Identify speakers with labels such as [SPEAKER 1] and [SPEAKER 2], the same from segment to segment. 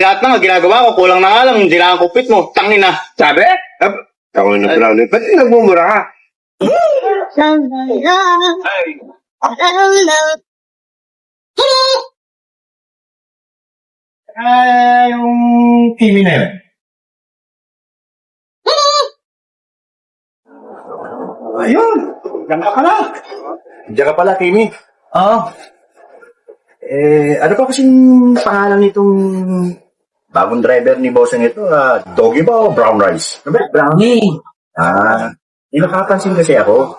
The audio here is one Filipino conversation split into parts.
[SPEAKER 1] Lahat na nga ginagawa ko, kulang na nga lang, hindi lang ang kupit mo. Tangin na.
[SPEAKER 2] Sabi? Ako na brownie. Ba't nagmumura ka?
[SPEAKER 1] Yung Kimi na yun. Ayun! Diyan ka pala.
[SPEAKER 2] Diyan ka pala, Kimi.
[SPEAKER 1] Oo.
[SPEAKER 2] Ano pa kasing pangalan nitong bagong driver ni Bossing ito? Doggy ba o brown rice? Ano ba?
[SPEAKER 1] Brownie.
[SPEAKER 2] Nakapansin kasi ako.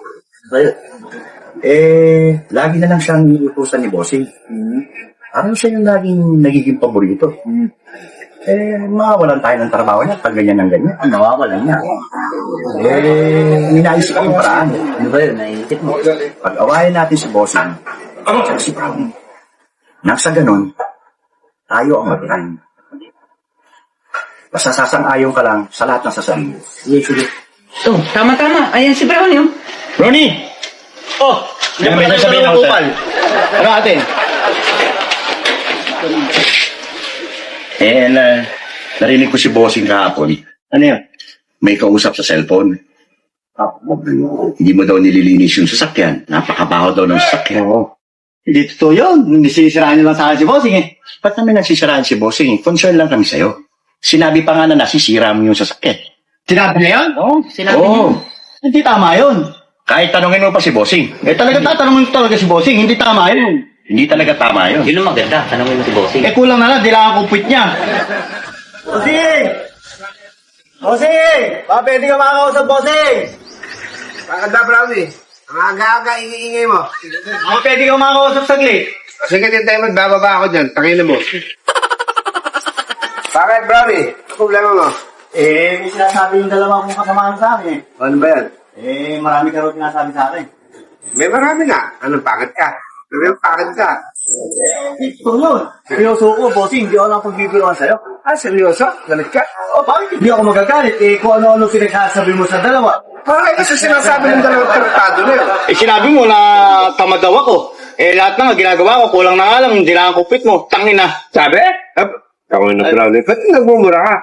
[SPEAKER 2] Lagi na lang siyang iutusan ni Bossing. Parang siya yung laging nagiging paborito. Mawawalan tayo ng trabaho niya pag ganyan ng ganyan.
[SPEAKER 1] Nawawalan niya.
[SPEAKER 2] Ninaisip ko yung paraan.
[SPEAKER 1] Ano ba yun? Naiisip mo?
[SPEAKER 2] Pag-awayan natin si Bossing, at si Brown. Nang sa ganun, tayo ang matirahin. Basta sasang-ayon ka lang sa lahat ng sasabihin.
[SPEAKER 1] Sige.
[SPEAKER 3] Oh, tama-tama. Ayan si Brown yun.
[SPEAKER 1] Ronnie! Oh! Diyan
[SPEAKER 2] May
[SPEAKER 1] pala
[SPEAKER 2] sasabihin
[SPEAKER 1] ng
[SPEAKER 2] ako,
[SPEAKER 1] kupal. Ano atin?
[SPEAKER 2] Narinig ko si Bossing kahapon.
[SPEAKER 1] Ano yun?
[SPEAKER 2] May kausap sa cellphone. Hindi mo daw nililinis yung sasakyan. Napakabaho daw ng sasakyan.
[SPEAKER 1] Oo. Hindi totoo yun. Nisisiraan niyo lang sa akin si Bossing eh.
[SPEAKER 2] Ba't namin nagsisiraan si Bossing? Concern lang kami sa'yo. Sinabi pa nga na nasisira mo yung sasakyan.
[SPEAKER 1] Sinabi niya yun? Oo.
[SPEAKER 3] Sinabi niya.
[SPEAKER 2] Oo.
[SPEAKER 1] Hindi tama yun.
[SPEAKER 2] Kahit tanungin mo pa si Bossing.
[SPEAKER 1] Talaga tatanungin ko talaga si Bossing. Hindi tama yun.
[SPEAKER 2] Hindi talaga tama yun.
[SPEAKER 3] Yun ang maganda. Tanongin mo si Bossing.
[SPEAKER 1] Kulang na lang. Di lang ang kupit niya. Bossing! Bossing! Baka pwede ka makakausap, Bossing!
[SPEAKER 4] Bakit ba, Brownie? Ang aga-aga, ingay mo.
[SPEAKER 1] Baka pwede ka makakausap saglit.
[SPEAKER 4] Sige, tayo magbababa ako dyan. Tangin mo. Bakit, Brownie? Ang problema mo?
[SPEAKER 1] May sinasabi yung dalawa kong kasamahan sa akin eh.
[SPEAKER 4] Ano ba yan?
[SPEAKER 1] Marami ka rin sinasabi sa akin.
[SPEAKER 4] May marami na. Anong pangit ka? Pero pangit ka.
[SPEAKER 1] Ito yun. Seryoso ko, Bossing. Hindi ako lang pagbibiruan sa'yo.
[SPEAKER 4] Seryoso? Galit ka?
[SPEAKER 1] Bakit hindi ako magagalit? Kung ano-ano pinagsasabi mo sa dalawa.
[SPEAKER 4] Bakit kasi sinasabi ng dalawang traktado na yun?
[SPEAKER 1] Sinabi mo na tamad daw ako. Lahat na nga ginagawa ko, kulang na nga lang, hindi lang ang kupit mo. Tangin na.
[SPEAKER 4] Sabi? Ako na, Brownie. Ba't nagmumura ka?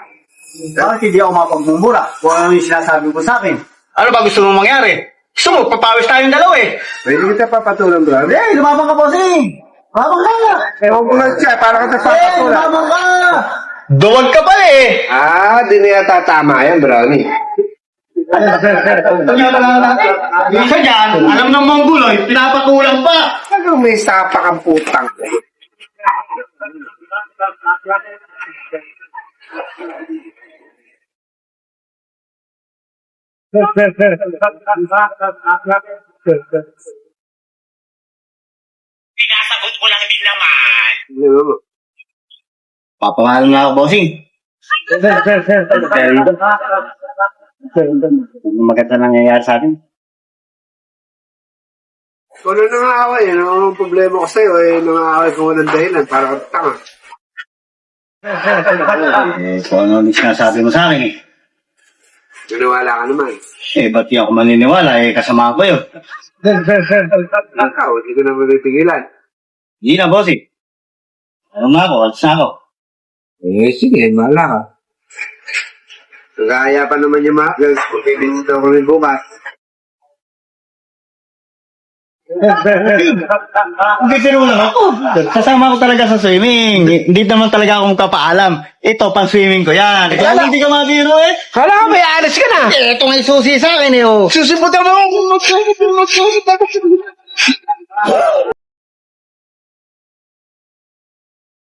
[SPEAKER 1] Bakit hindi ako mapagmumura? Kung ano yung sinasabi mo sa akin. Ano ba gusto mo mangyari? Gusto mo, papawis tayong dalawa eh.
[SPEAKER 4] Pwede kita papatulang, Brownie?
[SPEAKER 1] Lumabang ka, Bossing. Lumabang ka.
[SPEAKER 4] Ewan ko nga siya, para ka napapatulang.
[SPEAKER 1] Lumabang ka. Duwag ka pa eh.
[SPEAKER 4] Di na yata tama yan, Brownie.
[SPEAKER 1] Isa dyan, alam ng mangguloy, pinapakulang pa.
[SPEAKER 4] Talagang may sapak ang putang.
[SPEAKER 2] Sinasagot ko lang din naman.
[SPEAKER 1] Papamahalan na ako, Bossing. Maganda nangyayari sa atin.
[SPEAKER 4] Kung ano nangaaway, ang problema ko sa'yo, nangaaway ko ng dahilan para kang tanga.
[SPEAKER 1] Kung ano yung sinasabi mo sa akin eh.
[SPEAKER 4] Naniwala ka naman.
[SPEAKER 1] Ba't di ako maniniwala kasama ko yun.
[SPEAKER 4] Ikaw, hindi ko naman pipigilan.
[SPEAKER 1] Hindi na, Bossing. Ano nga ako, alis na ako.
[SPEAKER 4] Sige, mahala ka. Nagaya pa naman yung mga girls, kung pipinin daw kami bukas.
[SPEAKER 1] Bibiro lang ako. Kasama ko talaga sa swimming. Hindi naman talaga akong kapaalam. Ito, pang swimming ko yan. Kaya hindi ka mabiro eh.
[SPEAKER 4] Kala ko may alis ka na!
[SPEAKER 1] Ito nga yung susi sa akin eh. Oh.
[SPEAKER 4] Susibutan mo!